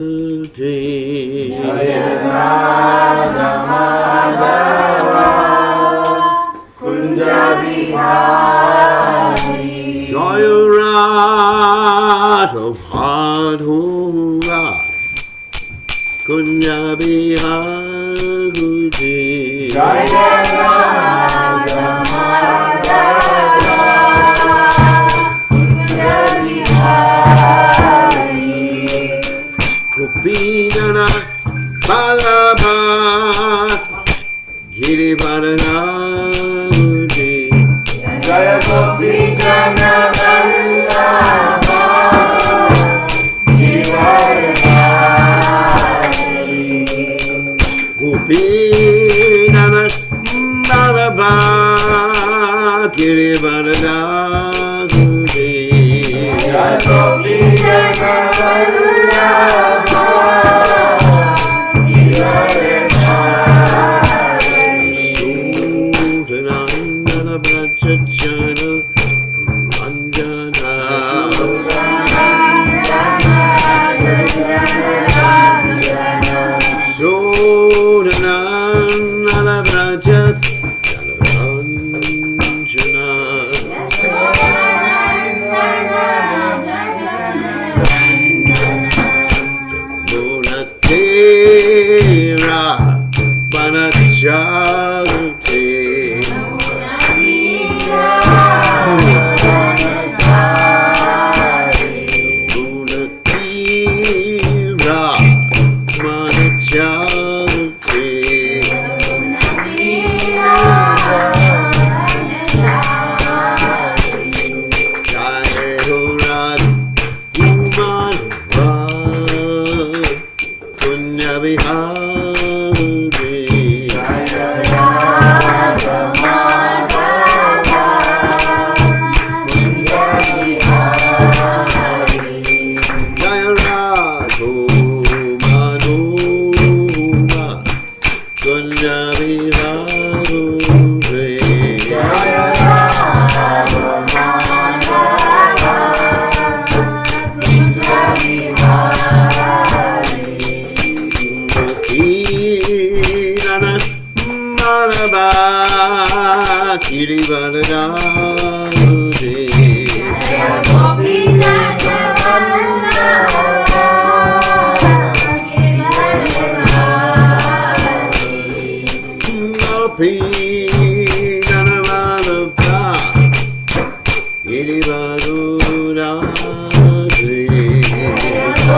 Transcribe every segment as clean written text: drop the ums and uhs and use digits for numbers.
Jaya Radha Madhava Kunja Bihari Jaya Radha Madhava Kunja Bihari Jaya Radha Madhava Kunja Bihari Gopinana Balaba Girivaranadi Jaya Gopinana Balaba Girivaranadi Gopinana Balaba Girivaranadi Jaya Gopinana Balaba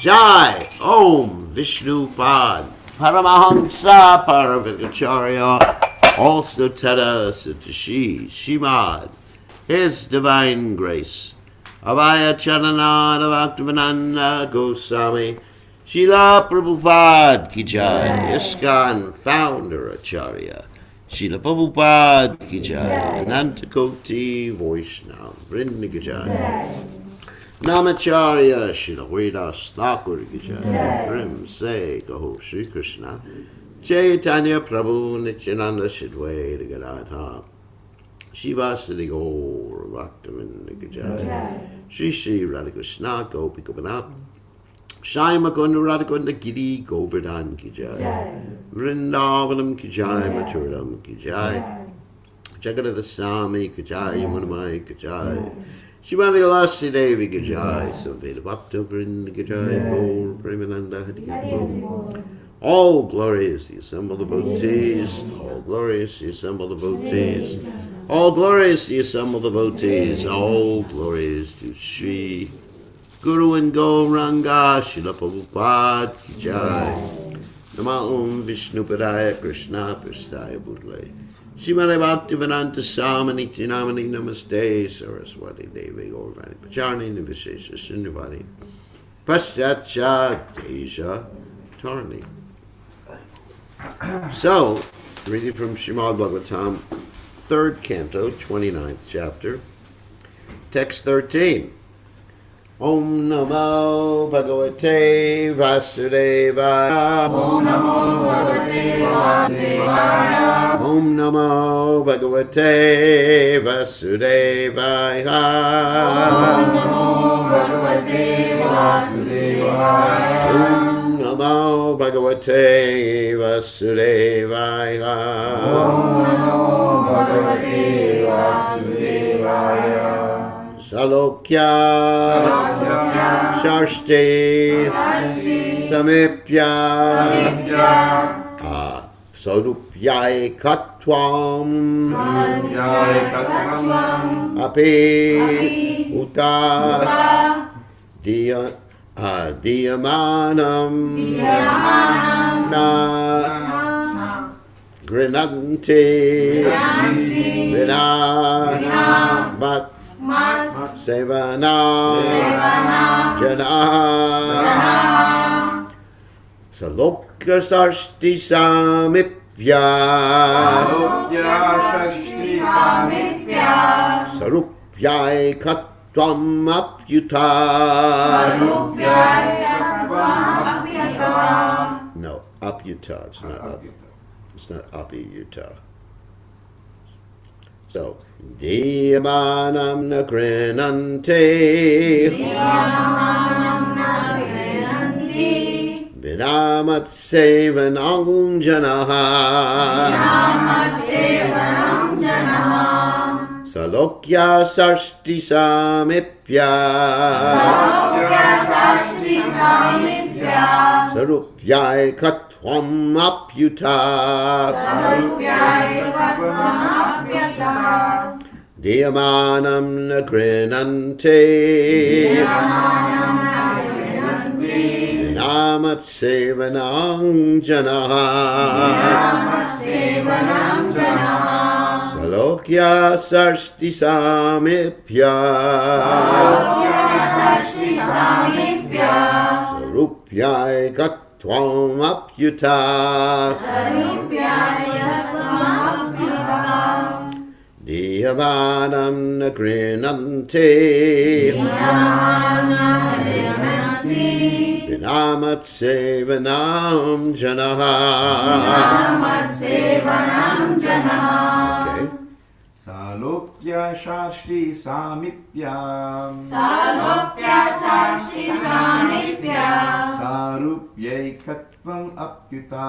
Jai Om Vishnu Pad Paramahamsa Paravikacharya also Tada Satashi Shimad His Divine Grace Abhaya Charanada Bhaktivedanta Goswami Srila Prabhupada Ki Jai ISKCON Founder Acharya Srila Prabhupada Ki Jai Anantakoti Vaishnava Vrinda Ki Jai Namacharya Shila Vedas Thakur ki jai. Prim se Kaho Shri Krishna Chaitanya Prabhu Nityananda Shidway Gadadha Shivasadi Gaur Bhaktavinda ki jai. Shri Shri Radhakrishna Gopi Gopinath Shai Makunda Radhakunda Giri Govardhan ki jai. Vrindavanam ki jai. Maturam ki jai. Jagadava Sami ki jai. Yamunamai ki jai. Shrimati Lassi Devi ki jai. Saveda Bhakta Vrinda ki jai. Gaur Premananda Hari. All glory is the assembled devotees. All glory is the assembled devotees. All glory is the assembled devotees. All glory is to Shri Guru and Gauranga Srila Prabhupada ki jai. Namo Vishnu Padaya Krishna Prastaya Bhutale Srimati Bhaktivedanta Swami Nityanamani Namaste Saraswati Devi Gaurvani Pacharni Nivishesha Srinivani Paschatcha Desha Tarani. So, reading from Srimad Bhagavatam, 3rd canto, 29th chapter, text 13. Om Namo Bhagavate Vasudevaya. Om Namo Bhagavate Vasudevaya. Om Namo Bhagavate Vasudevaya. Om Namo Bhagavate Vasudevaya. Om Namo Bhagavate Vasudevaya. Om Namo Bhagavate Vasudevaya. Salokya Sharshti Samipya Sarupyai Katvam Api Uta Diyamanam Na Grinanti Vina Mat Sevana Jana Salokya Sarshti Samipya Sarupyai Katvam Apyuta. No, Apyuta. It's not Apyuta. So, Diyamanam Nagrinante Vinamat Sevanam Janaha Salokya Sarshti Samipya Sarupyai Katvam Apyuta. Diyamanam Nagrinante Vinamat Sevanam Janaha Salokya Sarshti Samipya Sarupyai Katvam Apyuta. Diyamanam Nagrinante Vinamat Sevanam Janaha. Okay. Salokya Shashti Samipya Sarupyai Katvam Apyuta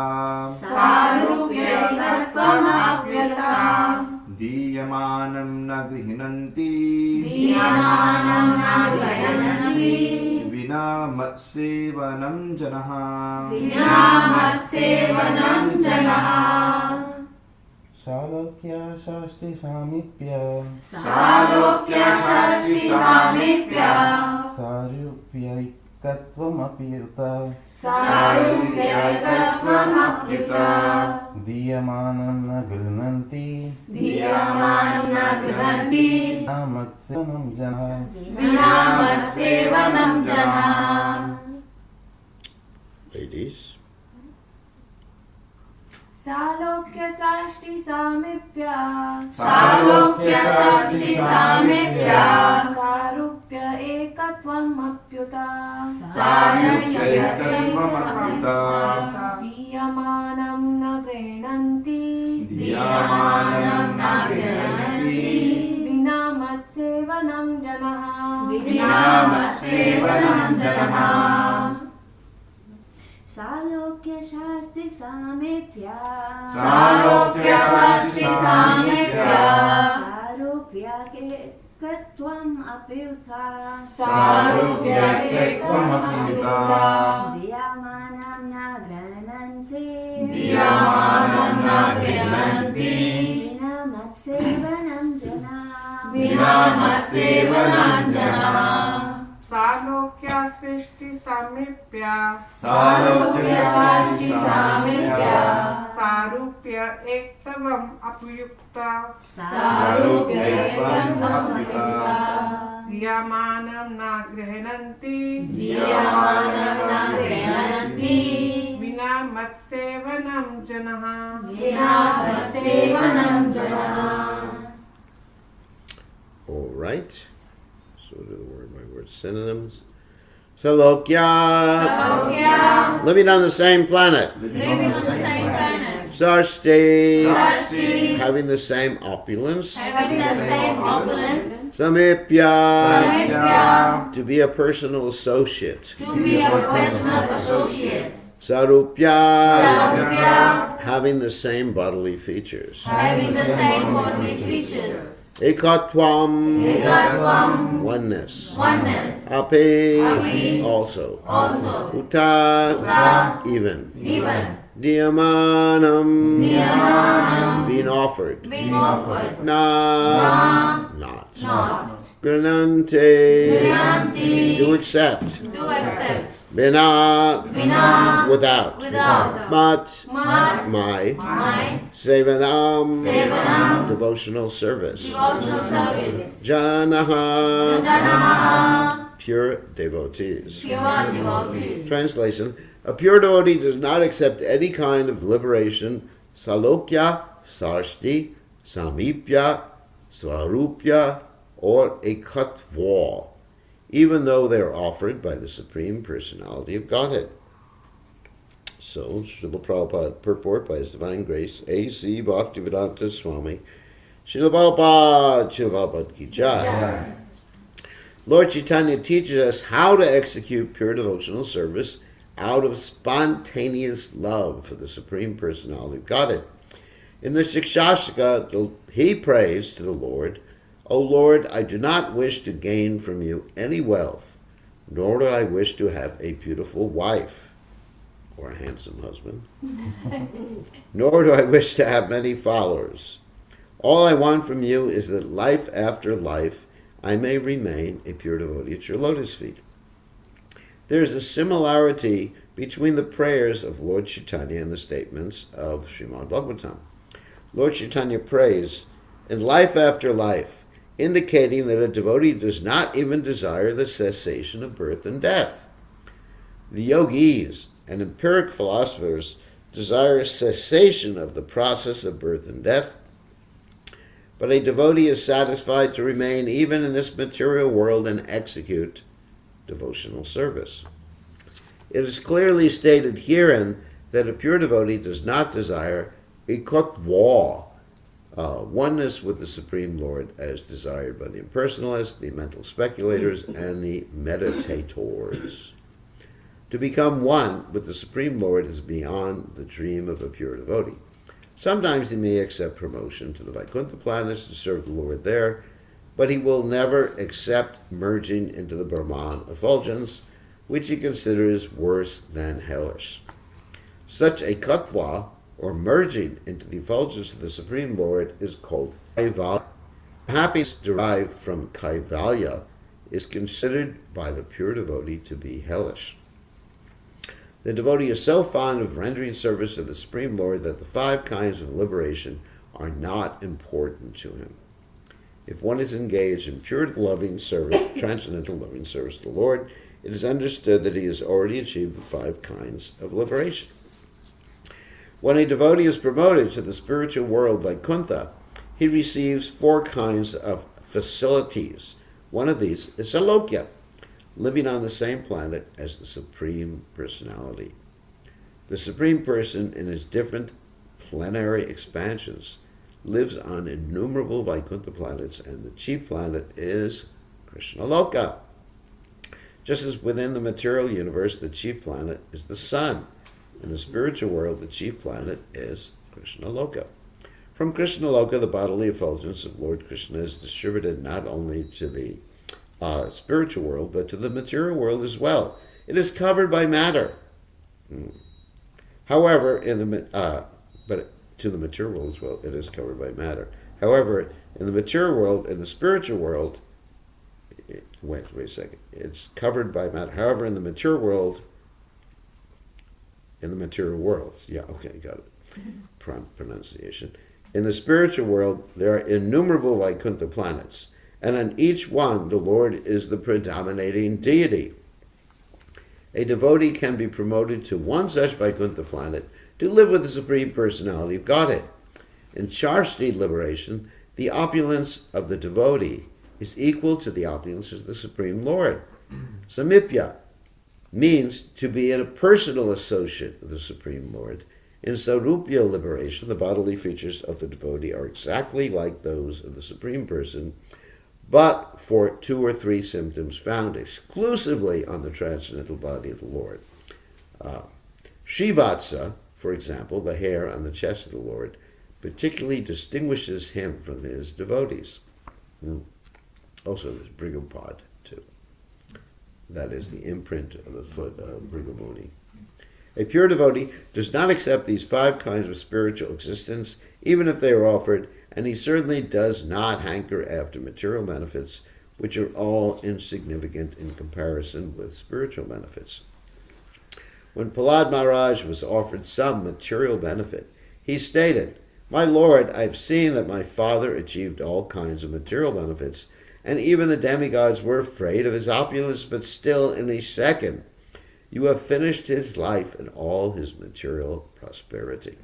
Diyamanam Nagrihinanti Vinamat Sevanam Janaha. Salokya Shasti Samipya Sarupyai Katvam Apyuta Diyamanam Nagrinanti Vinamat Sevanam Janaha. Ladies. Salokya Sarshti Samipya Sarupya Ekatvam Salukyaiktvattvamapyuta Salukyaiktvattvamapyuta Diyamanam na grenanti Diyamanam na grenanti Vinamatsevanam janaha Vinamatsevanam janaha Salokya shasti samipya Salokya shasti samipya Sarupya ketvam apyuta Sarupyaktvam apyuta Diyamanam na grananti Diyamanam na grenanti Vinamatsevanam janaha Vinamatsevanam janaha Salokya srishti samipya Salokya shasti samipya Sarupya ektavam apyukta Sarupyaktvam apyuta Diyamanam na grihananti Diyamanam na grenanti Vina matsevanam janaha Vinamatsevanam janaha. All right. So do the word by word synonyms. Salokya. Salokya. Living on the same planet. Living on the same planet. Sarsti. Sarsti. Having the same opulence. Having the same opulence. Samipya. Samipya. To be a personal associate. To be a personal associate. Sarupya. Sarupya. Having the same bodily features. Having the same bodily features. Ekatvam. Ekatvam. Oneness. Oneness. Api. Api. Also. Also. Uta. Uta. Even. Even. Diyamanam. Diyamanam. Being offered. Being offered. Na. Not. Not. Granante. Grananti. To accept. To accept. Bina. Vina. Without. Without. Mat. Mat. My. My. Sevanam. Sevanam. Devotional service. Devotional service. Janaha. Janaha. Pure devotees. Pure devotees. Translation. A pure devotee does not accept any kind of liberation, salokya, sarsti, samipya, swarupya, or ekatva, even though they are offered by the Supreme Personality of Godhead. So, Srila Prabhupada, purport by His Divine Grace, A.C. Bhaktivedanta Swami, Srila Prabhupada Ki Jai. Lord Chaitanya teaches us how to execute pure devotional service out of spontaneous love for the Supreme Personality of Godhead. In the Shikshashaka, he prays to the Lord, O Lord, I do not wish to gain from you any wealth, nor do I wish to have a beautiful wife or a handsome husband, nor do I wish to have many followers. All I want from you is that life after life I may remain a pure devotee at your lotus feet. There is a similarity between the prayers of Lord Chaitanya and the statements of Srimad Bhagavatam. Lord Chaitanya prays, in life after life, indicating that a devotee does not even desire the cessation of birth and death. The yogis and empiric philosophers desire cessation of the process of birth and death, but a devotee is satisfied to remain even in this material world and execute devotional service. It is clearly stated herein that a pure devotee does not desire ekatva, oneness with the Supreme Lord as desired by the impersonalists, the mental speculators, and the meditators. To become one with the Supreme Lord is beyond the dream of a pure devotee. Sometimes he may accept promotion to the Vaikuntha planets to serve the Lord there, but he will never accept merging into the Brahman effulgence, which he considers worse than hellish. Such a katva, or merging into the effulgence of the Supreme Lord, is called kaivalya. Happiness derived from kaivalya is considered by the pure devotee to be hellish. The devotee is so fond of rendering service to the Supreme Lord that the 5 kinds of liberation are not important to him. If one is engaged in pure loving service, transcendental loving service to the Lord, it is understood that he has already achieved the 5 kinds of liberation. When a devotee is promoted to the spiritual world Vaikuntha, he receives 4 kinds of facilities. One of these is salokya. living on the same planet as the Supreme Personality. The Supreme Person, in his different plenary expansions, lives on innumerable Vaikuntha planets, and the chief planet is Krishna Loka. Just as within the material universe, the chief planet is the sun. In the spiritual world, the chief planet is Krishna Loka. From Krishna Loka, the bodily effulgence of Lord Krishna is distributed not only to the spiritual world, but to the material world as well. It is covered by matter. However, but to the material world as well, it is covered by matter. However, in the material world, in the spiritual world, wait a second, it's covered by matter. However, in the material world, yeah, okay, got it. Pronunciation. In the spiritual world, there are innumerable Vaikuntha planets, and on each one, the Lord is the predominating deity. A devotee can be promoted to one such Vaikuntha planet to live with the Supreme Personality of Godhead. In Charsti liberation, the opulence of the devotee is equal to the opulence of the Supreme Lord. Samipya means to be a personal associate of the Supreme Lord. In Sarupya liberation, the bodily features of the devotee are exactly like those of the Supreme Person, but for 2 or 3 symptoms found exclusively on the transcendental body of the Lord. Shivatsa, for example, the hair on the chest of the Lord, particularly distinguishes him from his devotees. Also, there's Brigupad, too. That is the imprint of the foot of Brigamuni. A pure devotee does not accept these 5 kinds of spiritual existence, even if they are offered, and he certainly does not hanker after material benefits, which are all insignificant in comparison with spiritual benefits. When Prahlad Maharaj was offered some material benefit, he stated, "My Lord, I have seen that my father achieved all kinds of material benefits, and even the demigods were afraid of his opulence, but still in a second you have finished his life and all his material prosperity."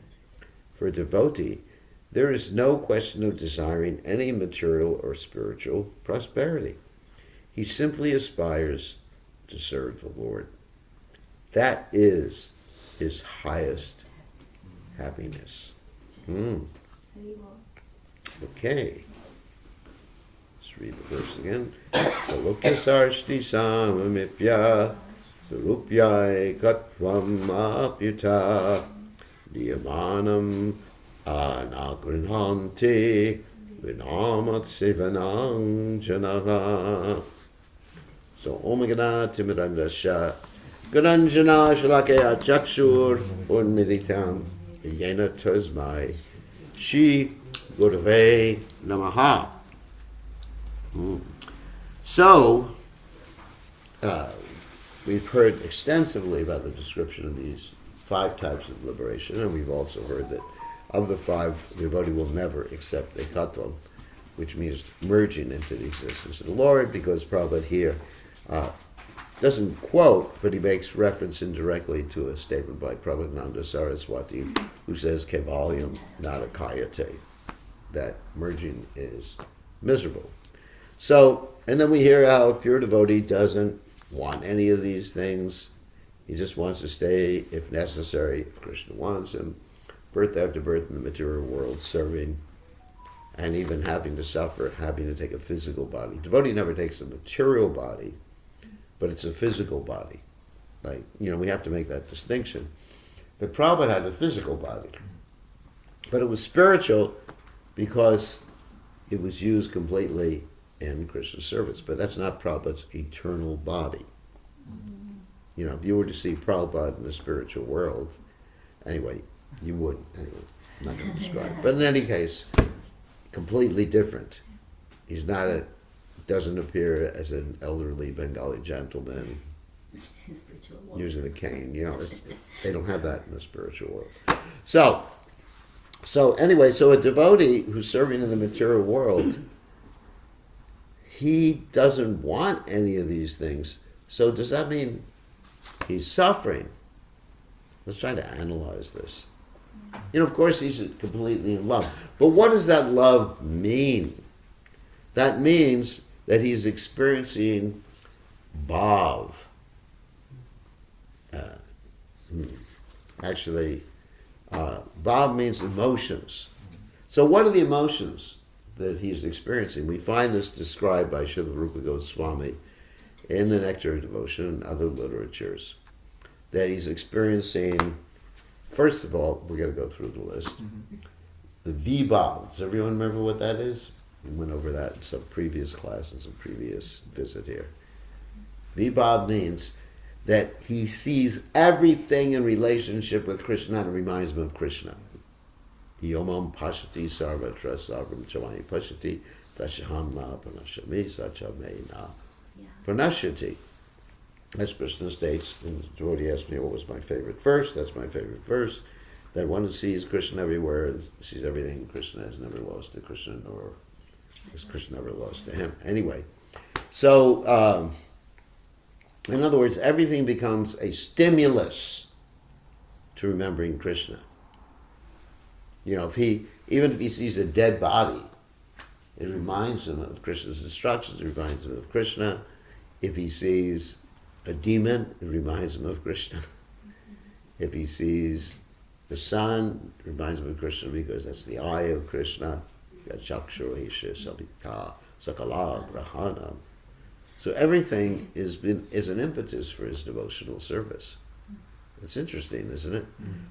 For a devotee, there is no question of desiring any material or spiritual prosperity. He simply aspires to serve the Lord. That is his highest happiness. Okay. Let's read the verse again. Salokya sarshti samamipya sarupyai katvam apyuta diyamanam anagrinhanti vinamat sevanang janaha. So, Omagana Timirandasha Garanjana Shalakaya Chakshur Unmilitam Yena Tasmai Shi Gurave Namaha. So, we've heard extensively about the description of these 5 types of liberation, and we've also heard that of the 5, the devotee will never accept ekatvam, which means merging into the existence of the Lord, because Prabhupada here doesn't quote, but he makes reference indirectly to a statement by Prabhupada Saraswati, who says, Kevalyam Narakayate, that merging is miserable. So, and then we hear how a pure devotee doesn't want any of these things. He just wants to stay, if necessary, if Krishna wants him, birth after birth in the material world, serving, and even having to suffer, having to take a physical body. Devotee never takes a material body, but it's a physical body. Like, we have to make that distinction. But Prabhupada had a physical body, but it was spiritual because it was used completely in Krishna's service. But that's not Prabhupada's eternal body. If you were to see Prabhupada in the spiritual world, anyway, you wouldn't. Anyway, I'm not going to describe. But in any case, completely different. He's not doesn't appear as an elderly Bengali gentleman using a cane. They don't have that in the spiritual world. So anyway, so a devotee who's serving in the material world, he doesn't want any of these things. So does that mean he's suffering? Let's try to analyze this. Of course he's completely in love. But what does that love mean? That means that he's experiencing bhav. Actually, bhav means emotions. So what are the emotions that he's experiencing? We find this described by Srila Rupa Goswami in the Nectar of Devotion and other literatures, that he's experiencing, first of all, we're going to go through the list, the vibhav. Does everyone remember what that is? We went over that in some previous class and some previous visit here. Vibhav means that he sees everything in relationship with Krishna and it reminds him of Krishna. Yomam pashati sarvatra sarvam chavani pashati tashaham na pranashami sachamay na pranashati. As Krishna states, and the devotee asked me what was my favorite verse, that's my favorite verse, that one who sees Krishna everywhere and sees everything, Krishna has never lost to Krishna, nor has Krishna ever lost to him. Anyway, so in other words, everything becomes a stimulus to remembering Krishna. You know, even if he sees a dead body, it reminds him of Krishna's instructions, it reminds him of Krishna. If he sees a demon, it reminds him of Krishna. If he sees the sun, it reminds him of Krishna because that's the eye of Krishna. Chakshurasha sabita sakala grahana. So everything is an impetus for his devotional service. It's interesting, isn't it?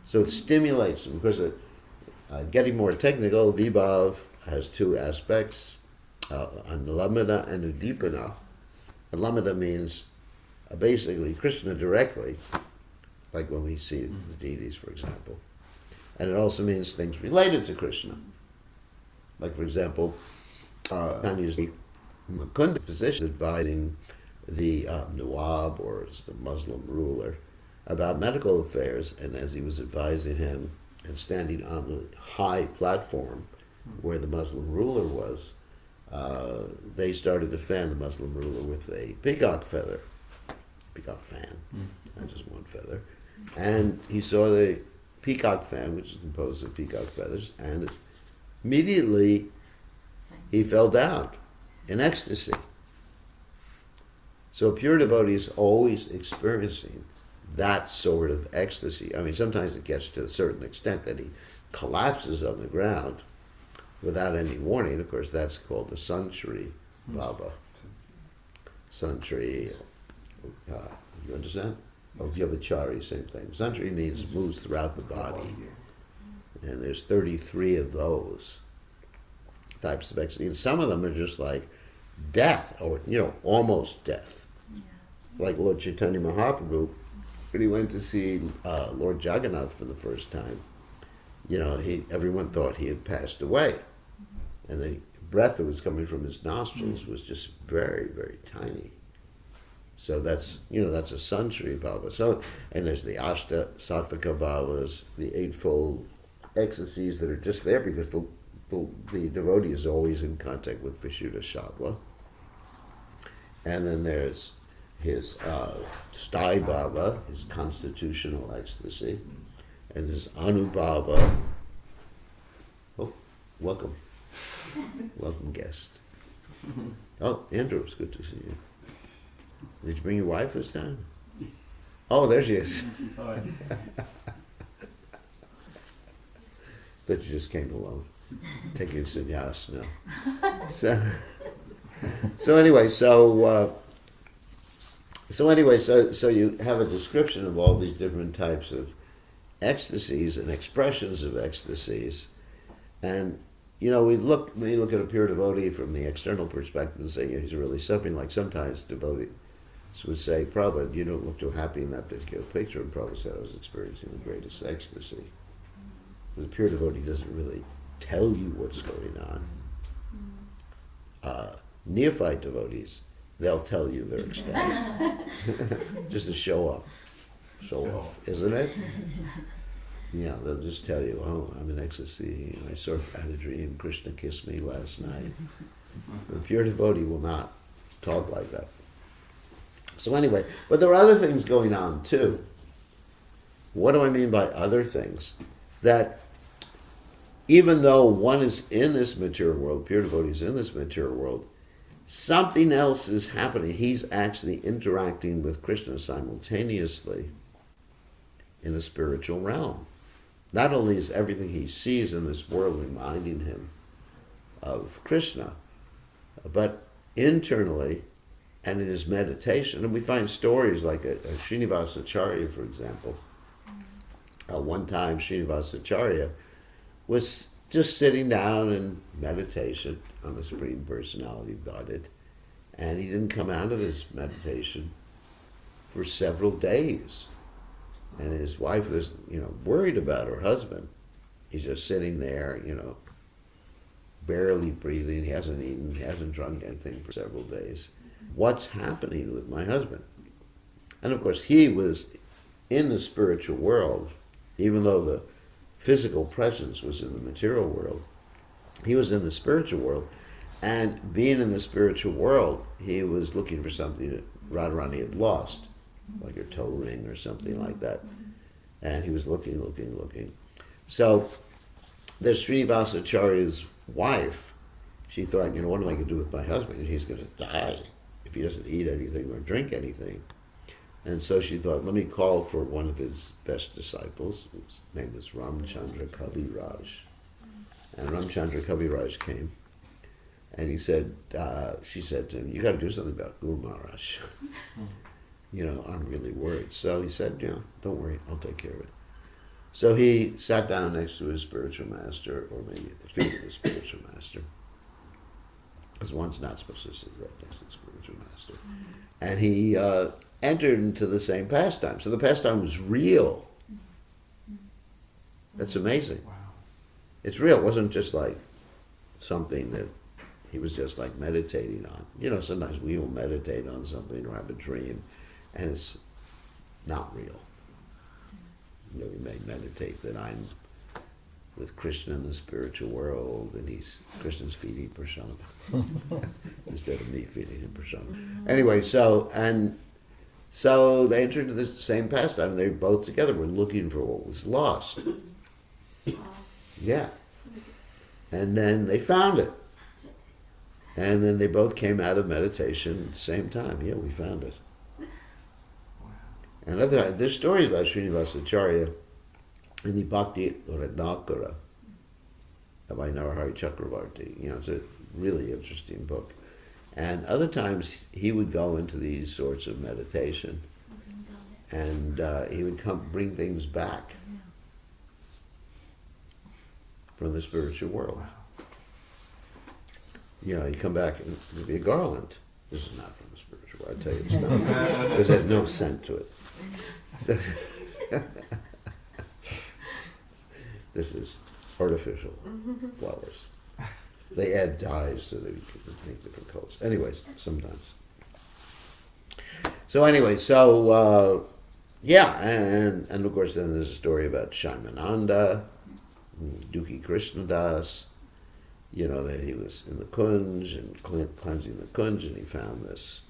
So it stimulates him because getting more technical, vibhav has two aspects, anlamada and udipana. Anlamada means basically Krishna directly, like when we see the deities, for example. And it also means things related to Krishna. Like, for example, Mukunda physician advising the Nawab, or the Muslim ruler, about medical affairs, and as he was advising him and standing on the high platform where the Muslim ruler was, they started to fan the Muslim ruler with a peacock feather, peacock fan, not just one feather. And he saw the peacock fan, which is composed of peacock feathers, and immediately he fell down in ecstasy. So a pure devotee is always experiencing that sort of ecstasy. I mean, sometimes it gets to a certain extent that he collapses on the ground without any warning. Of course, that's called the Sanchari Baba. Sanchari, you understand? Of Vyabhachari, same thing. Sanchari means moves throughout the body. And there's 33 of those types of ecstasy. And some of them are just like death, or, almost death. Like Lord Chaitanya Mahaprabhu, when he went to see Lord Jagannath for the first time, everyone thought he had passed away. And the breath that was coming from his nostrils was just very, very tiny. So that's a Sanchari Bhava. So, and there's the Ashta Sattvika Bhavas, the eightfold ecstasies that are just there because the devotee is always in contact with Vishuddha Sattva. And then there's his Sthai Bhava, his constitutional ecstasy. And there's Anubhava. Oh, welcome. Welcome, guest. Oh, Andrew, it's good to see you. Did you bring your wife this time? Oh, there she is. Thought you just came alone, taking sannyas now. So anyway, so you have a description of all these different types of ecstasies and expressions of ecstasies, and we look at a pure devotee from the external perspective and say he's really suffering. Like sometimes devotees would say, Prabhupada, you don't look too happy in that particular picture. And Prabhupada said I was experiencing the greatest ecstasy. The pure devotee doesn't really tell you what's going on. Neophyte devotees, they'll tell you they're ecstatic. Just to show off, isn't it? Yeah, they'll just tell you, oh, I'm in ecstasy. I had a dream, Krishna kissed me last night. But a pure devotee will not talk like that. So anyway, but there are other things going on too. What do I mean by other things? That even though one is in this material world, pure devotee is in this material world, something else is happening. He's actually interacting with Krishna simultaneously in the spiritual realm. Not only is everything he sees in this world reminding him of Krishna, but internally and in his meditation, and we find stories like a Srinivasacharya, for example. One time Srinivasacharya was just sitting down in meditation on the Supreme Personality of Godhead, and he didn't come out of his meditation for several days. And his wife was, worried about her husband. He's just sitting there, barely breathing. He hasn't eaten, he hasn't drunk anything for several days. What's happening with my husband? And of course, he was in the spiritual world, even though the physical presence was in the material world. He was in the spiritual world. And being in the spiritual world, he was looking for something that Radharani had lost, like her toe ring or something like that. And he was looking. So the Srinivasacharya's wife, she thought, what am I going to do with my husband? He's going to die if he doesn't eat anything or drink anything. And so she thought, let me call for one of his best disciples. His name was Ramchandra Kaviraj. And Ramchandra Kaviraj came. And she said to him, you got to do something about Guru Maharaj. I'm really worried. So he said, don't worry, I'll take care of it. So he sat down next to his spiritual master, or maybe at the feet of the spiritual master, because one's not supposed to sit right next to the spiritual master. And he entered into the same pastime. So the pastime was real. That's amazing. Wow. It's real. It wasn't just like something that he was just like meditating on. Sometimes we will meditate on something or have a dream, and it's not real. We may meditate that I'm with Krishna in the spiritual world, and Krishna's feeding Prashant instead of me feeding him Prashant. Anyway, so they entered into the same pastime, and they both together were looking for what was lost. Yeah. And then they found it. And then they both came out of meditation at the same time. Yeah, we found it. And there's stories about Srinivasacharya in the Bhakti Ratnakara by Narahari Chakravarti. It's a really interesting book. And other times he would go into these sorts of meditation, and he would bring things back from the spiritual world. He'd come back and there'd be a garland. This is not from the spiritual world, I tell you it's not. Because it had no scent to it. So this is artificial flowers. They add dyes so they can make different colors. Anyways, sometimes. And of course then there's a story about Shaimananda, Dukhi Krishnadas, that he was in the Kunj and cleansing the Kunj, and he found this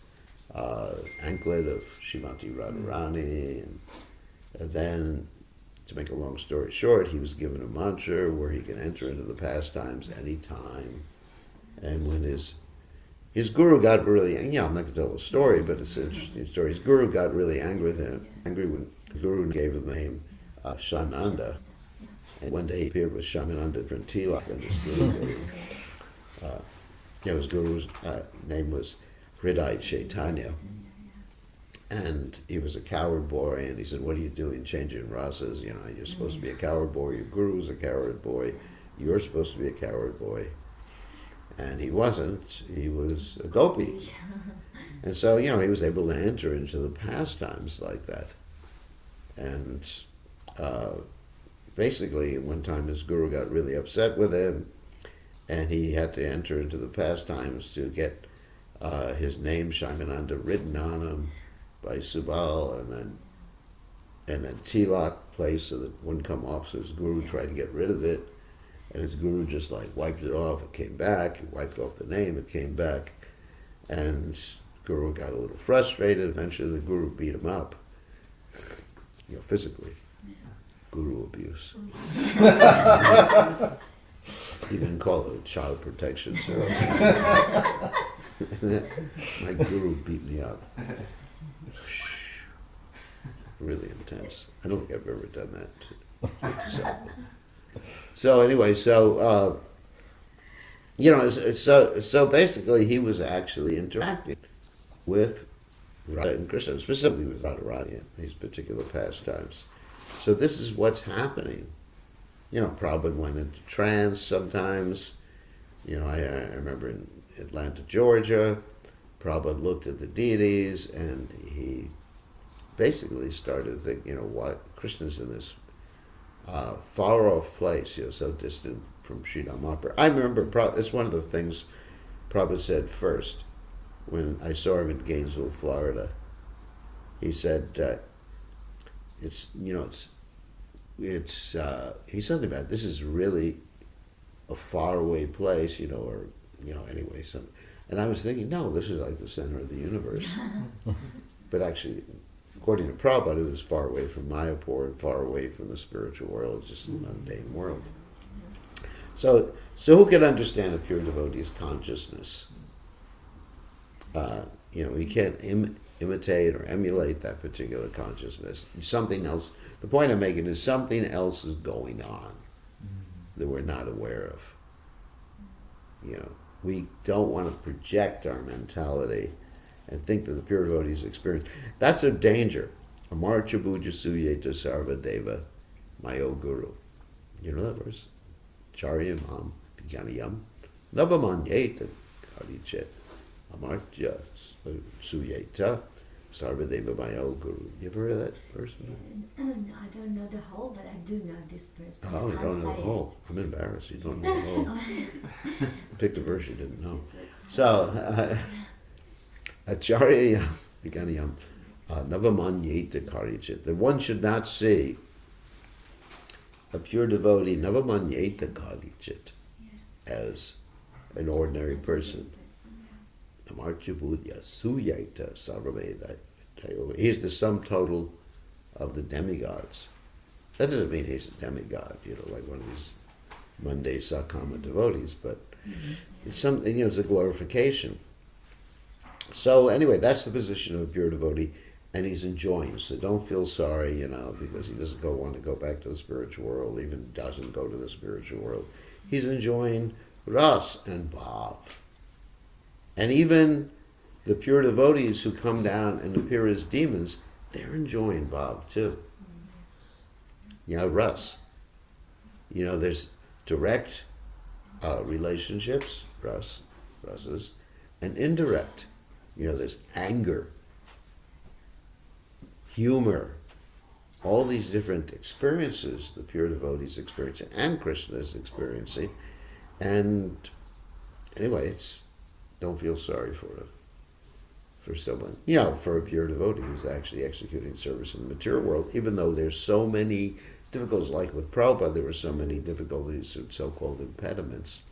anklet of Srimati Radharani, and then, to make a long story short, he was given a mantra where he can enter into the pastimes any time. And when his guru got really, I'm not going to tell the story, but it's an interesting story. His guru got really angry when the guru gave him the name Shamananda. And one day he appeared with Shamananda different tilak, and his guru gave him. His guru's name was Hridaya Chaitanya. And he was a coward boy, and he said, what are you doing changing rasas? You're supposed to be a coward boy, your guru's a coward boy, you're supposed to be a coward boy. And he wasn't, he was a gopi. And so, he was able to enter into the pastimes like that. And basically, one time his guru got really upset with him, and he had to enter into the pastimes to get his name, Shaimananda, written on him by Subal, and then tilak placed so that it wouldn't come off, so his guru tried to get rid of it, and his guru just wiped it off, it came back, he wiped off the name, it came back, and guru got a little frustrated. Eventually the guru beat him up, physically. Guru abuse. You can call it child protection service. My guru beat me up. Really intense. I don't think I've ever done that to someone. So anyway, so basically he was actually interacting with Radha and Krishna, specifically with Radharani in these particular pastimes. So this is what's happening. Prabhupada went into trance sometimes. I remember in Atlanta, Georgia, Prabhupada looked at the deities and he basically started to think, what Krishna's in this far off place, so distant from Sridhar Mahaprabhu. I remember, it's one of the things Prabhupada said first when I saw him in Gainesville, Florida. He said, he's something about, this is really a faraway place, anyway. And I was thinking, no, this is like the center of the universe. But actually, according to Prabhupada, it was far away from Mayapur and far away from the spiritual world, just the mundane world. So who can understand a pure devotee's consciousness? You can't imitate or emulate that particular consciousness. Something else. The point I'm making is something else is going on that we're not aware of. We don't want to project our mentality and think that the pure devotee's experience. That's a danger. Amarcha Bhuja Suyeta Sarva Deva Mayo Guru. You know that verse? Charya Mam Pijnanayam Navamanyeta Karichet Amarcha Suyeta Sarva Deva Mayo Guru. You ever heard of that verse? No, I don't know the whole, but I do know this verse. But Oh, I you can't don't know say the it. whole. I'm embarrassed. You don't know the whole. Picked a verse you didn't know. So, Acharya Viganiyam Navamanyeta Karichit. That one should not see a pure devotee Navamanyeta Karichit as an ordinary person. Amarcha Budya Suyeta Sarvameda. He's the sum total of the demigods. That doesn't mean he's a demigod, like one of these Monday Sakama devotees, but it's something, it's a glorification. So anyway, that's the position of a pure devotee, and he's enjoying. So don't feel sorry, because he doesn't want to go back to the spiritual world, even doesn't go to the spiritual world. He's enjoying ras and bhav. And even the pure devotees who come down and appear as demons, they're enjoying bhav too. Ras. There's direct relationships, rasas, and indirect. There's anger, humor, all these different experiences the pure devotees experiencing and Krishna is experiencing. And anyway, don't feel sorry for someone, for a pure devotee who's actually executing service in the material world, even though there's so many difficulties, like with Prabhupada, there were so many difficulties and so-called impediments.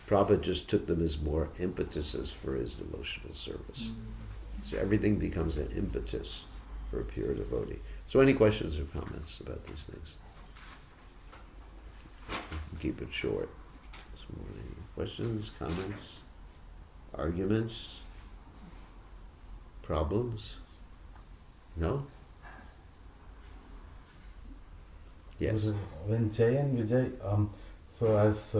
Prabhupada just took them as more impetuses for his devotional service. So everything becomes an impetus for a pure devotee. So any questions or comments about these things? Keep it short. Questions, comments, arguments, problems? No? Yes. When Jay and Vijay, so as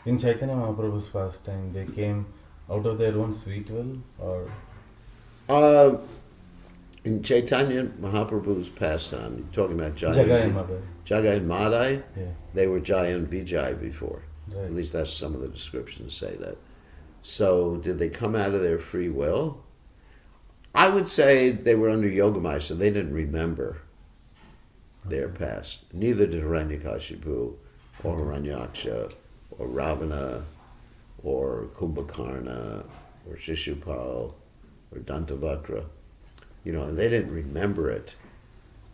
in Chaitanya Mahaprabhu's pastime, they came out of their own sweet will, or? In Chaitanya Mahaprabhu's pastime, you're talking about Jaya Jagai Madai. Jagai and Madai, Yeah. they were Jaya and Vijay before. Right. At least that's some of the descriptions say that. So did they come out of their free will? I would say they were under Yogamaya, so they didn't remember their past. Neither did Hiranyakashipu or Hiranyaksha or Ravana or Kumbhakarna or Shishupal or Dantavakra. They didn't remember it.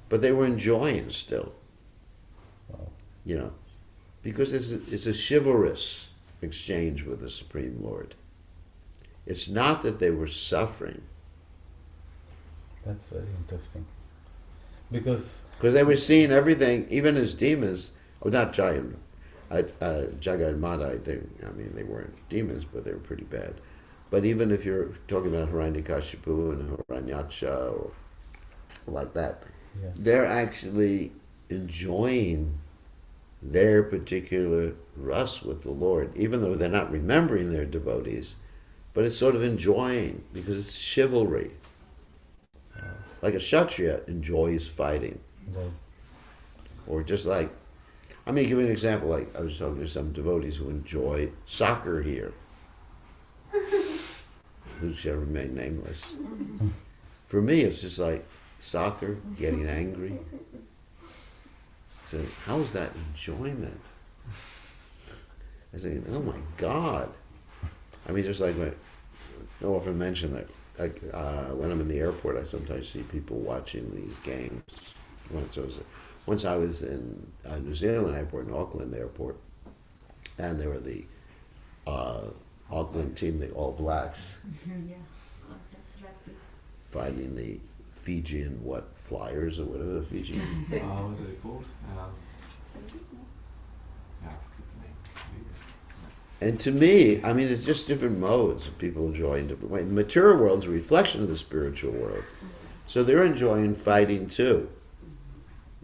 But they were enjoying still. Wow. Because it's a chivalrous exchange with the Supreme Lord. It's not that they were suffering. That's very interesting. Because they were seeing everything, even as demons, not Jagai and Madai, they weren't demons, but they were pretty bad. But even if you're talking about Hiranyakashipu and Hiranyaksha or like that, Yeah. they're actually enjoying their particular rus with the Lord, even though they're not remembering their devotees, but it's sort of enjoying because it's chivalry. Like a Kshatriya enjoys fighting. Right. Or just like, I mean, give you an example, like I was talking to some devotees who enjoy soccer here, who shall remain nameless. For me, it's just like soccer, getting angry. So how is that enjoyment? I was thinking, oh my God. I mean, just like I often mention that when I'm in the airport, I sometimes see people watching these games. Once I was in New Zealand airport, in Auckland airport, and there were the Auckland team, the All Blacks, Yeah. Oh, that's rugby. fighting the Fijian, Flyers or whatever the Fijian. What are they called? Yeah, I forget the name. And to me, I mean, it's just different modes of people enjoying different ways. The material world's a reflection of the spiritual world. So they're enjoying fighting too.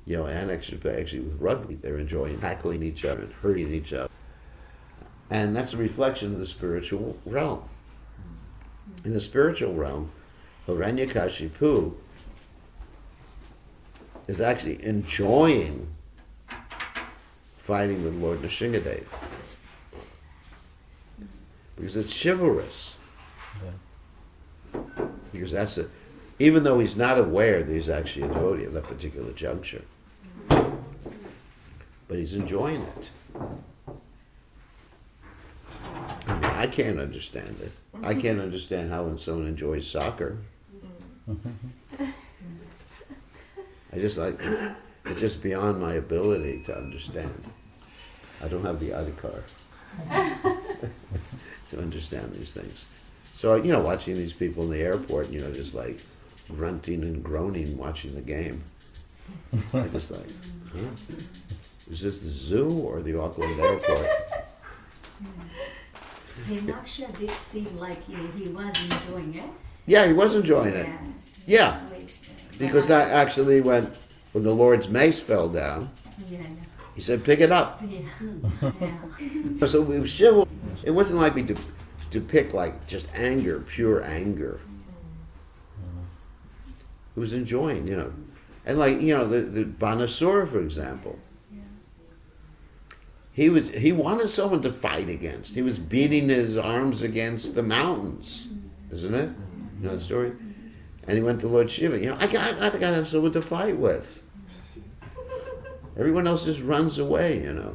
You know, and actually with rugby, they're enjoying tackling each other and hurting each other. And that's a reflection of the spiritual realm. In the spiritual realm, Hiranyakashipu is actually enjoying fighting with Lord Nrsingadev. Because it's chivalrous. Yeah. Because that's it. Even though he's not aware that he's actually a devotee at that particular juncture. But he's enjoying it. I mean, I can't understand it. I can't understand how when someone enjoys soccer. I just like, it's just beyond my ability to understand. I don't have the adhikar to understand these things. So, you know, watching these people in the airport, you know, just like grunting and groaning watching the game. I just like, huh? Is this the zoo or the Auckland airport? Hinaksha did seem like he was enjoying it. Yeah, he was enjoying it. Yeah, because that actually when the Lord's mace fell down, Yeah, he said, pick it up. yeah, yeah. So it was chivalry. It wasn't like we depict like just anger, pure anger. It was enjoying, you know. And like, you know, the Banasura, for example. He wanted someone to fight against. He was beating his arms against the mountains, isn't it? You know the story? And he went to Lord Shiva. You know, I gotta have someone to fight with. Everyone else just runs away, you know.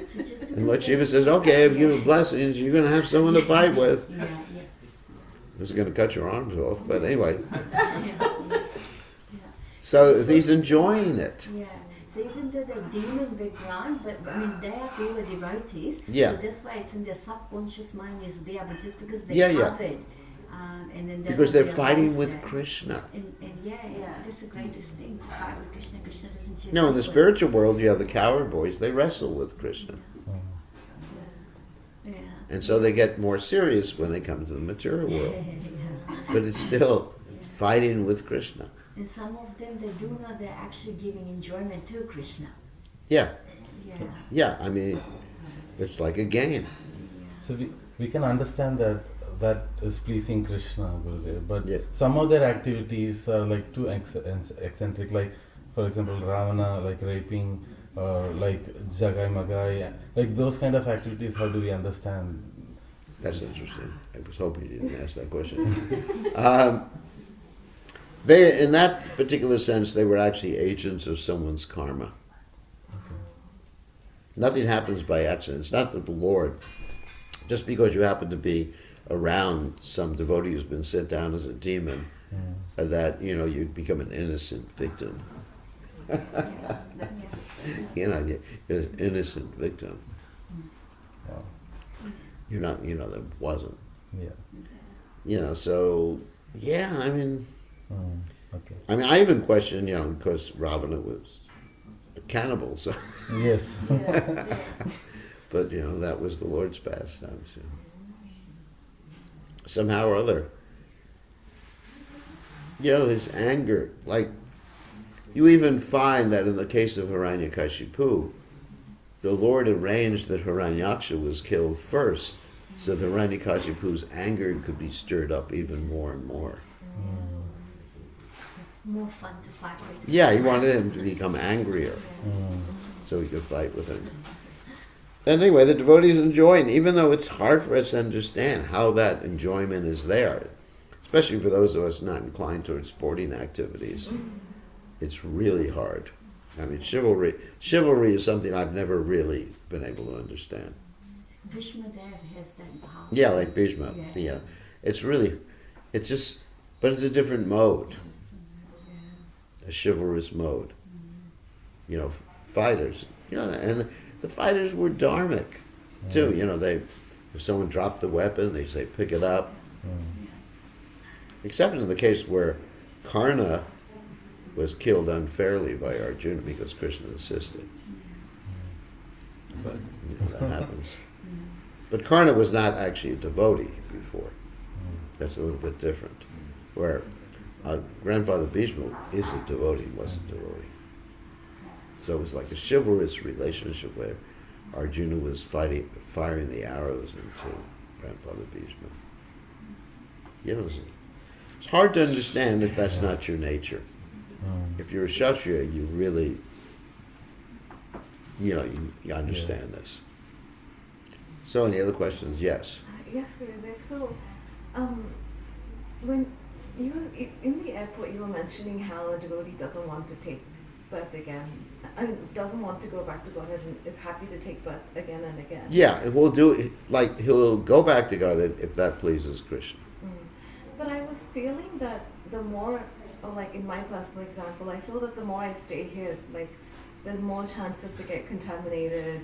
So just And Lord because Shiva there's- says, okay, I've given blessings, you're gonna have someone to fight with. Yeah, yes. It's gonna cut your arms off, but anyway. Yeah. So he's enjoying it. Yeah. So even though the demon background, but I mean they are pure devotees. Yeah. So that's why it's in their subconscious mind is there, but just because they Yeah, yeah. have it, and then Because they're realize fighting with that. Krishna. And yeah, that's the greatest thing to fight with Krishna. Krishna doesn't choose. No, in the people. spiritual world, you have the coward boys, they wrestle with Krishna. Yeah. And so they get more serious when they come to the material world. But it's still fighting with Krishna. And some of them, they do know they're actually giving enjoyment to Krishna. Yeah, Yeah. yeah, I mean, it's like a game. So we can understand that is pleasing Krishna, Gurudev, but Yeah. some of their activities are like too eccentric, like for example Ravana like raping or like Jagai Magai, like those kind of activities, how do we understand? That's interesting. I was hoping you didn't ask that question. They, in that particular sense, they were actually agents of someone's karma. Nothing happens by accident. It's not that the Lord, just because you happen to be around some devotee who's been sent down as a demon, that, you know, you become an innocent victim. You know, you're an innocent victim. Wow. You're not, you know, that wasn't. Yeah. You know, so, yeah, I mean, Okay. I mean, I even question, you know, because Ravana was a cannibal, so. Yes. But, you know, that was the Lord's pastime. So. somehow or other, his anger, like, you even find that in the case of Hiranyakashipu, the Lord arranged that Hiranyaksha was killed first, so that Hiranyakashipu's anger could be stirred up even more and more. More fun to fight with. Yeah, he wanted him to become angrier, so he could fight with him. Anyway, the devotees enjoy, and even though it's hard for us to understand how that enjoyment is there, especially for those of us not inclined towards sporting activities, it's really hard. I mean, chivalry is something I've never really been able to understand. Bhishma Dev has that power. Yeah, like Bhishma. Yeah. It's just, but it's a different mode. A chivalrous mode. Fighters. And the fighters were dharmic too. If someone dropped the weapon, they say, pick it up. Except in the case where Karna was killed unfairly by Arjuna because Krishna assisted. But that happens. But Karna was not actually a devotee before. That's a little bit different. Where grandfather Bhishma is a devotee, was a devotee. So it was like a chivalrous relationship where Arjuna was firing the arrows into grandfather Bhishma. It's hard to understand if that's not your nature. If you're a Kshatriya, you really, you understand this. So any other questions? Yes. Yes, Gurudev. So, when you were in the airport, you were mentioning how a devotee doesn't want to take birth again. Doesn't want to go back to Godhead and is happy to take birth again and again. Yeah, it will do. Like he'll go back to Godhead if that pleases Krishna. But I was feeling that the more, like in my personal example, I feel that the more I stay here, like there's more chances to get contaminated.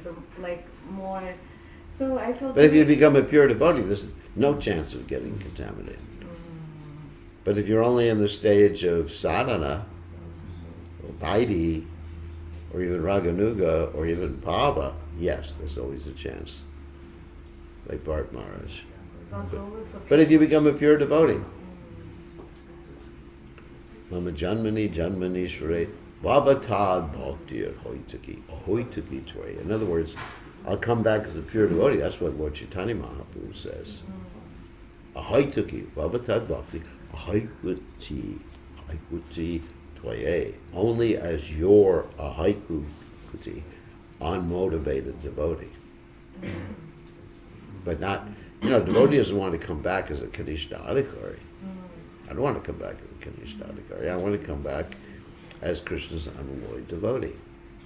More. So I feel. But if you become a pure devotee, there's no chance of getting contaminated. But if you're only in the stage of sadhana, or vaidhi, or even raganuga, or even bhava, yes, there's always a chance. Like Bharat Maharaj. But if you become a pure devotee, Mama Janmani Janmani Shre Vavatad Bhakti Ahoituki Toy. In other words, I'll come back as a pure devotee. That's what Lord Chaitanya Mahaprabhu says. Ahoituki Vavatad Bhakti Ahoikuti Toye. Only as your Ahaikuti, unmotivated devotee. But not, devotee doesn't want to come back as a Kanishta Adhikari. I don't want to come back as a Kanishta Adhikari. I want to come back as Krishna's unalloyed devotee.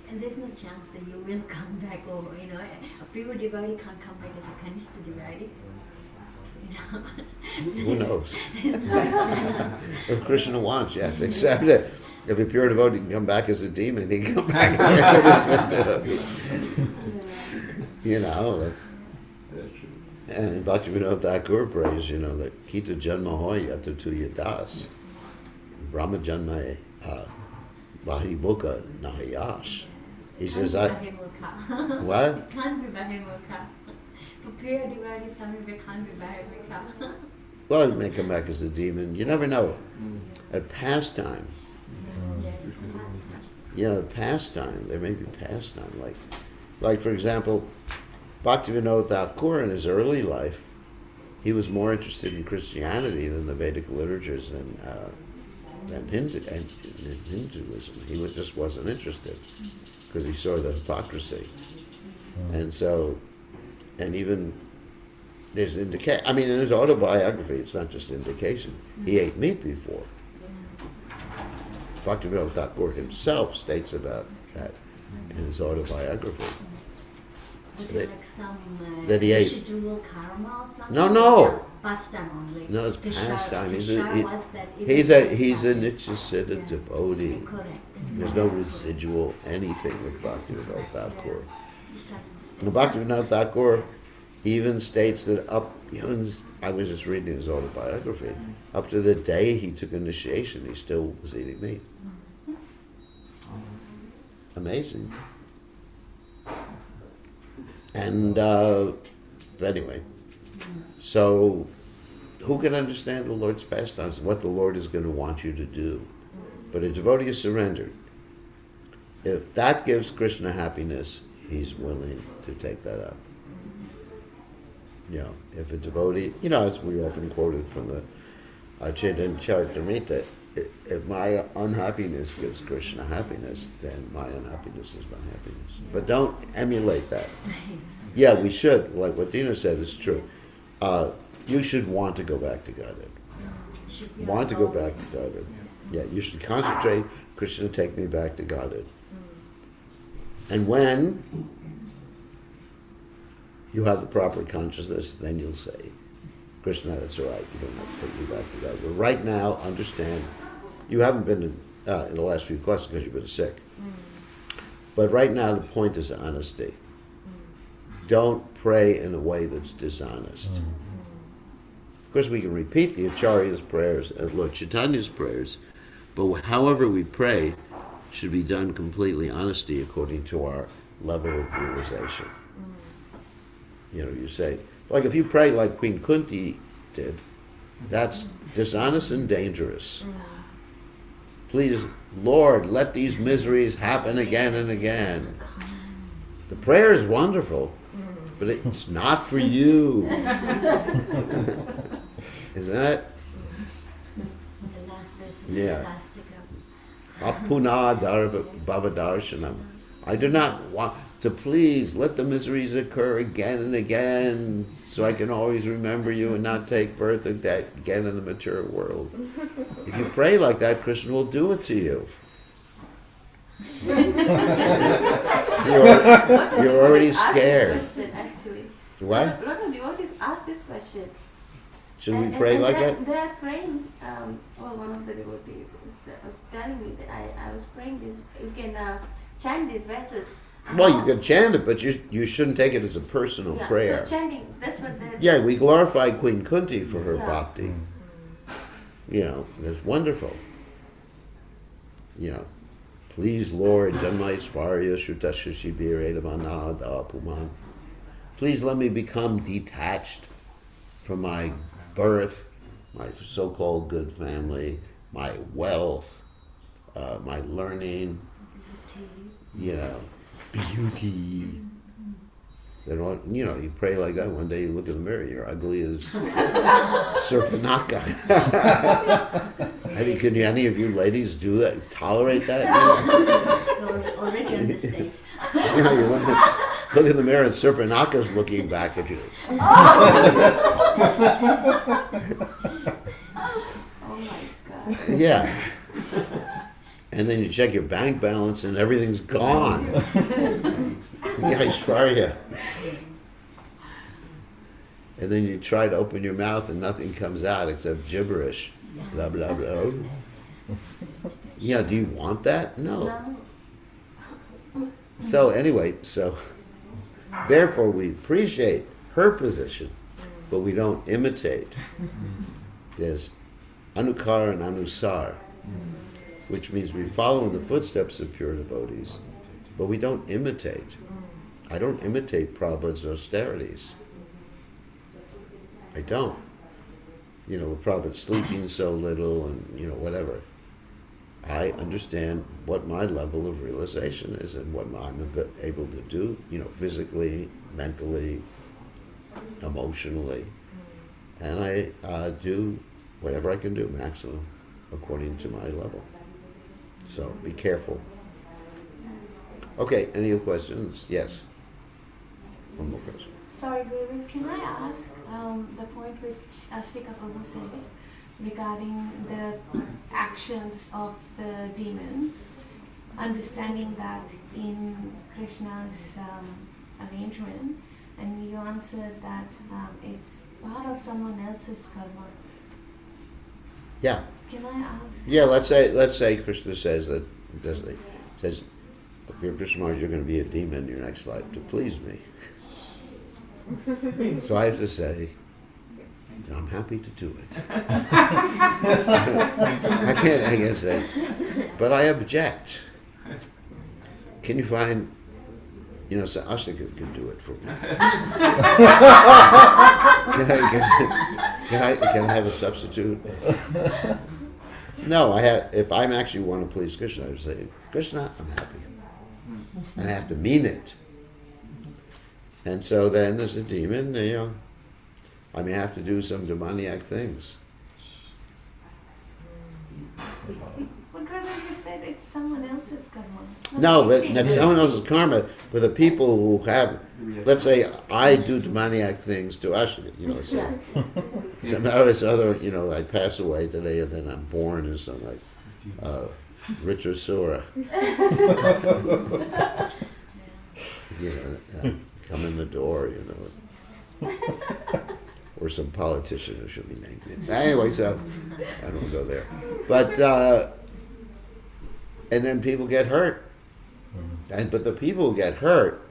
And there's no chance that you will come back, or a pure devotee can't come back as a Kanishta devotee. Who knows? There's no chance. If Krishna wants, you have to accept it. If a pure devotee can come back as a demon, he can come back as a Krishna devotee. And Bhaktivinoda Thakur prays, that Kita Janma Hoy Yatatu Yadas, Brahma Janma Vahi Mukha Nahayash. He says, what? It can't be Bahimukha. For pure devotees, can't be Bahimukha. Well, he may come back as a demon. You never know. At pastime, pastime, there may be pastime. Like for example, Bhaktivinoda Thakur in his early life, he was more interested in Christianity than the Vedic literatures and Hinduism. He just wasn't interested because he saw the hypocrisy. And so, and even there's indication. I mean, in his autobiography, it's not just indication. He ate meat before. Bhaktivinoda Thakur himself states about that in his autobiography. Was it like some that he ate. residual karma or something? No. Pastime only. No, it's pastime. He's a Nityasiddha devotee. Correct. There's no residual anything with Bhaktivinoda Thakur. And Bhaktivinoda Thakur even states that I was just reading his autobiography, up to the day he took initiation, he still was eating meat. Amazing. And anyway, so who can understand the Lord's pastimes, what the Lord is going to want you to do? But a devotee is surrendered. If that gives Krishna happiness, he's willing to take that up. If a devotee, as we often quoted from the Chaitanya Charitamrita, if my unhappiness gives Krishna happiness, then my unhappiness is my happiness. But don't emulate that. Yeah, we should, like what Dina said is true. You should want to go back to Godhead. Want to go back to Godhead. Yeah, you should concentrate, Krishna, take me back to Godhead. And when you have the proper consciousness, then you'll say, Krishna, that's all right, you don't have to take me back to God. But right now, understand, you haven't been in the last few classes because you've been sick. But right now, the point is honesty. Don't pray in a way that's dishonest. Of course, we can repeat the Acharya's prayers and Lord Chaitanya's prayers, but however we pray should be done completely honesty according to our level of realization. You say, like if you pray like Queen Kunti did, that's dishonest and dangerous. Please, Lord, let these miseries happen again and again. The prayer is wonderful, but it's not for you. Isn't it? The last verse is Yeah. swastika. Apuna bhavadarshanam. I do not want to, please let the miseries occur again and again so I can always remember you and not take birth again in the mature world. If you pray like that, Krishna will do it to you. So you're already scared. Ask this question, actually. What? A lot of devotees ask this question. Should we pray like that? They are praying. One of the devotees was telling me that I was praying this. You can chant these verses. Well, you can chant it, but you shouldn't take it as a personal prayer. So chanting, that's what they're. Yeah, we glorify Queen Kunti for her Yeah. bhakti. That's wonderful. Please, Lord, Janmaisvarya Shutasha Shibiradamanada Puman. Please let me become detached from my birth, my so-called good family, my wealth, my learning, beauty. You pray like that, one day you look in the mirror, you're ugly as Serpanaka. Can any of you ladies do that? Tolerate that? You're already on the stage. You look in the mirror and Serpanaka's looking back at you. Oh my God. Yeah. And then you check your bank balance and everything's gone. Yeah, Aishwarya. And then you try to open your mouth and nothing comes out except gibberish. Blah, blah, blah. Yeah, do you want that? No. So anyway, therefore we appreciate her position, but we don't imitate. There's anukara and anusar, which means we follow in the footsteps of pure devotees, but we don't imitate. I don't imitate Prabhupada's austerities. I don't. Prabhupada's sleeping so little and, whatever. I understand what my level of realization is and what I'm able to do, physically, mentally, emotionally. And I do whatever I can do, maximum, according to my level. So be careful. Okay, any other questions? Yes. One more question. Sorry, Guru, can I ask the point which Ashtika Prabhu said regarding the actions of the demons, understanding that in Krishna's arrangement, and you answered that it's part of someone else's karma. Yeah. Can I ask? Yeah, let's say Krishna says that, says, Bir Krishna Maharaj, you're going to be a demon in your next life to please me. So I have to say, I'm happy to do it. I can't say, but I object. Can you find You know, so Ashtika could do it for me. Can I have a substitute? No, if I'm actually want to please Krishna, I would say, Krishna, I'm happy. And I have to mean it. And so then there's a demon, you know, I may have to do some demoniac things. But Karma, you said it's someone else's karma. No, but someone else's karma, for the people who have, let's say I do demoniac things to Ashtika, you know, so somehow it's other, you know, I pass away today and then I'm born as some like Richard Sura. You know, come in the door, you know. Or some politician who should be named. Anyway, so I don't go there. But and then people get hurt. But the people who get hurt,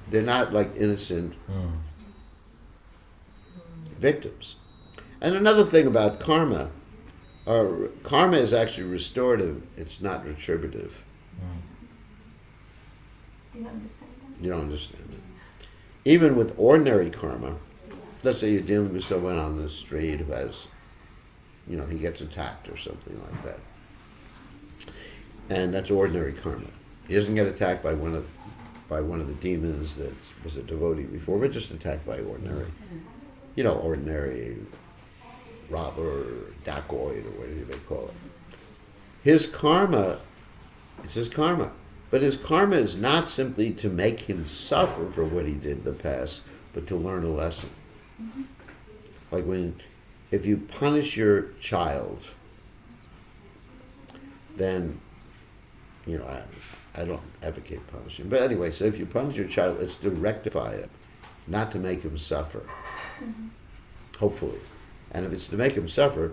they're not like innocent victims. And another thing about karma, karma is actually restorative, it's not retributive. Do you understand that? You don't understand that. Even with ordinary karma, let's say you're dealing with someone on the street who has, you know, he gets attacked or something like that. And that's ordinary karma. He doesn't get attacked by one of the demons that was a devotee before, but just attacked by ordinary, you know, ordinary robber or dacoit or whatever they call it. His karma, it's his karma. But his karma is not simply to make him suffer for what he did in the past, but to learn a lesson. Like if you punish your child, then, you know, I don't advocate punishing. But anyway, so if you punish your child, it's to rectify it, not to make him suffer. Hopefully. And if it's to make him suffer,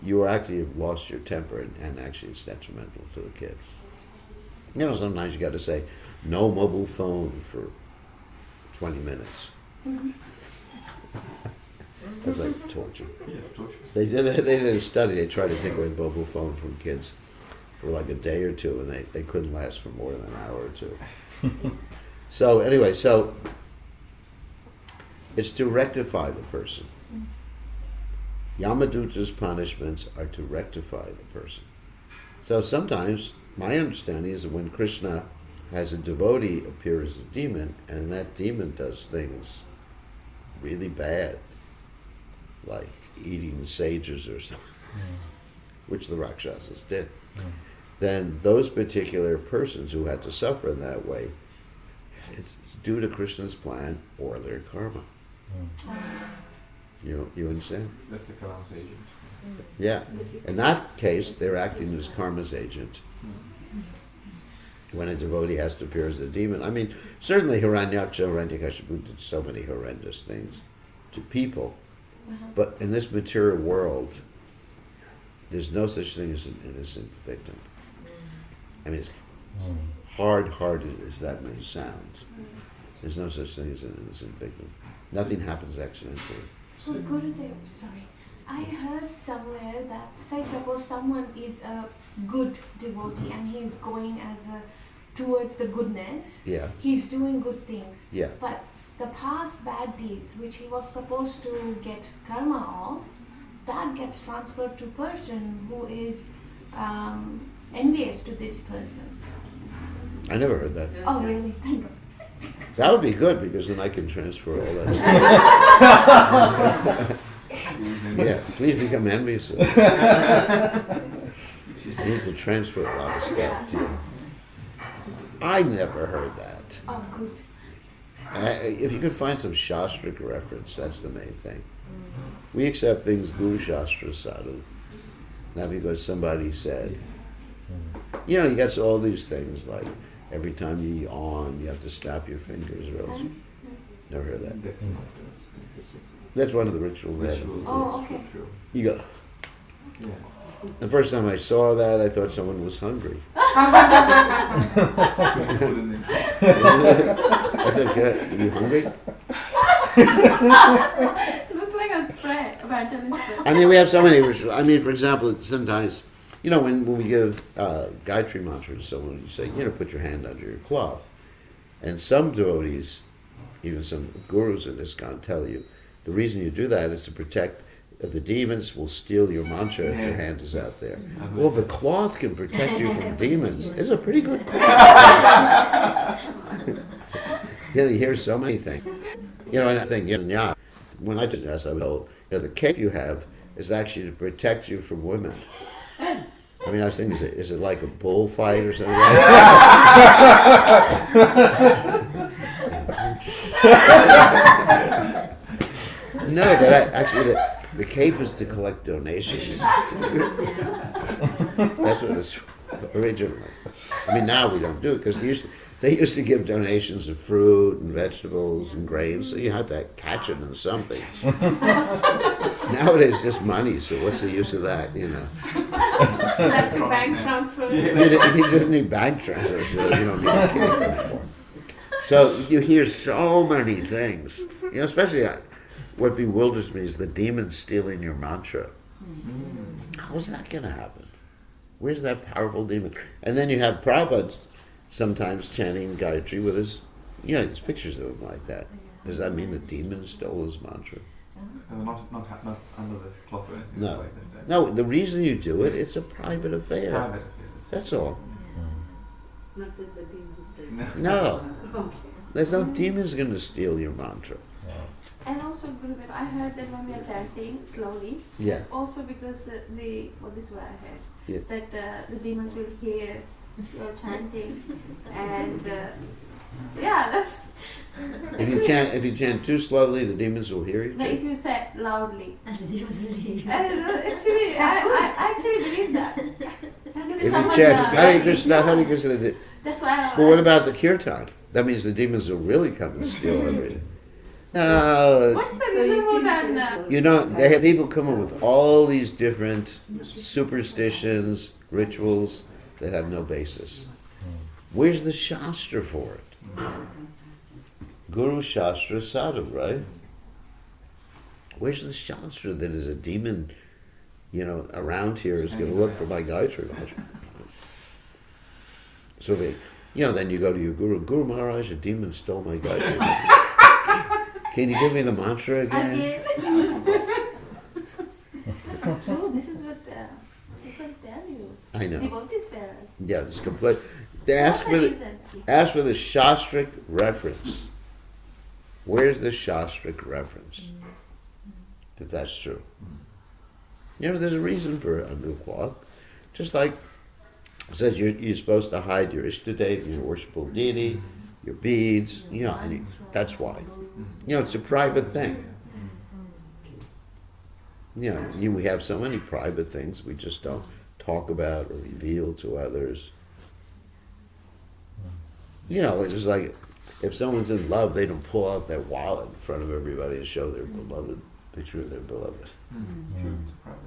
you actually have lost your temper, and actually it's detrimental to the kid. You know, sometimes you got to say, no mobile phone for 20 minutes. That's like torture. Yes, torture. They did a study. They tried to take away the mobile phone from kids for like a day or two, and they couldn't last for more than an hour or two. So anyway, so it's to rectify the person. Yamaduta's punishments are to rectify the person. So sometimes, my understanding is that when Krishna has a devotee appear as a demon, and that demon does things really bad, like eating sages or something, which the Rakshasas did, then those particular persons who had to suffer in that way, it's due to Krishna's plan or their karma. You understand? That's the karma's agent. Yeah. In that case, they're acting as karma's agent. When a devotee has to appear as a demon. I mean, certainly Hiranyaksha, Hiranyakashipu did so many horrendous things to people. But in this material world, there's no such thing as an innocent victim. I mean, as hard-hearted as that may sound, there's no such thing as an innocent victim. Nothing happens accidentally. So Gurudev, sorry. I heard somewhere that, say suppose someone is a good devotee and he is going towards the goodness. Yeah. He's doing good things. Yeah. But the past bad deeds which he was supposed to get karma of, that gets transferred to person who is envious to this person. I never heard that. Oh really? Thank God. That would be good, because then I can transfer all that stuff. Yeah, please become envious of me. I need to transfer a lot of stuff to you. I never heard that. Oh good. If you could find some Shastric reference, that's the main thing. We accept things Guru Shastra Sadhu, not because somebody said. You know, you got all these things like every time you yawn, you have to snap your fingers or else. Never heard that. That's one of the rituals. Oh, okay. You go. Yeah. The first time I saw that, I thought someone was hungry. I said, are you hungry? Looks like a spray, a Vitamin spray. I mean, we have so many rituals. I mean, for example, sometimes, you know, when we give Gayatri mantra to someone, you say, you know, put your hand under your cloth. And some devotees, even some gurus in ISKCON, tell you the reason you do that is to protect. The demons will steal your mantra if your hand is out there. Well, if a cloth can protect you from demons, it's a pretty good cloth. You hear so many things. And I think, when I did this, I was told, the cape you have is actually to protect you from women. I mean, I was thinking, is it like a bullfight or something like that? No, but actually, the cape is to collect donations. That's what it's originally. I mean, now we don't do it because they used to give donations of fruit and vegetables and grains, so you had to catch it in something. Nowadays, just money. So what's the use of that? That's a bank transfer. You just need bank transfers. So you don't need a cape anymore. So you hear so many things. Especially. What bewilders me is the demon stealing your mantra. How's that going to happen? Where's that powerful demon? And then you have Prabhupada sometimes chanting Gayatri with his, there's pictures of him like that. Does that mean the demon stole his mantra? Not under the cloth or anything. No. Like that. No, the reason you do it, it's a private affair. Private affairs. That's all. Not that the demons do. No. Okay. There's no demons going to steal your mantra. And also, Gurudev, I heard that when we are chanting slowly, Yeah. it's also because this is what I heard, Yeah. that the demons will hear your chanting, and that's. If you chant too slowly, the demons will hear you. No, if you say loudly. And the demons will hear. Actually, I actually believe that. If you chant Hare Krishna, Hare Krishna. That's why. But what about the kirtan? That means the demons will really come and steal everything. No, What's the reason for that? they have people come up with all these different superstitions, rituals that have no basis. Where's the Shastra for it? Guru Shastra Sadhu, right? Where's the Shastra that is a demon, around here is going to look for my Gayatri mantra? So, then you go to your Guru. Guru Maharaj, a demon stole my Gayatri mantra. Can you give me the mantra again? That's true. This is what people tell you. I know. Devotees tell us. Yeah, it's complete. They ask What's for the the reason? ask for the Shastric reference. Where's the Shastric reference? If that's true. There's a reason for it under cloth. Just like it says you're supposed to hide your Ishtadev, your worshipful deity, your beads, and that's why. It's a private thing. We have so many private things we just don't talk about or reveal to others. It's just like if someone's in love, they don't pull out their wallet in front of everybody and show their beloved picture of their beloved. True, it's private.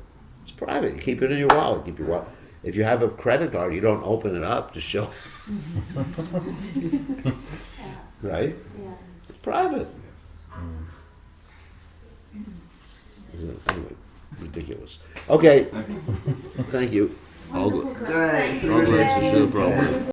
It's private. You keep it in your wallet. Keep your wallet. If you have a credit card, you don't open it up to show. Right? Yeah. It's private. Anyway, ridiculous. Okay. Thank you. All good. Thank you. God bless you. Srila Prabhupada.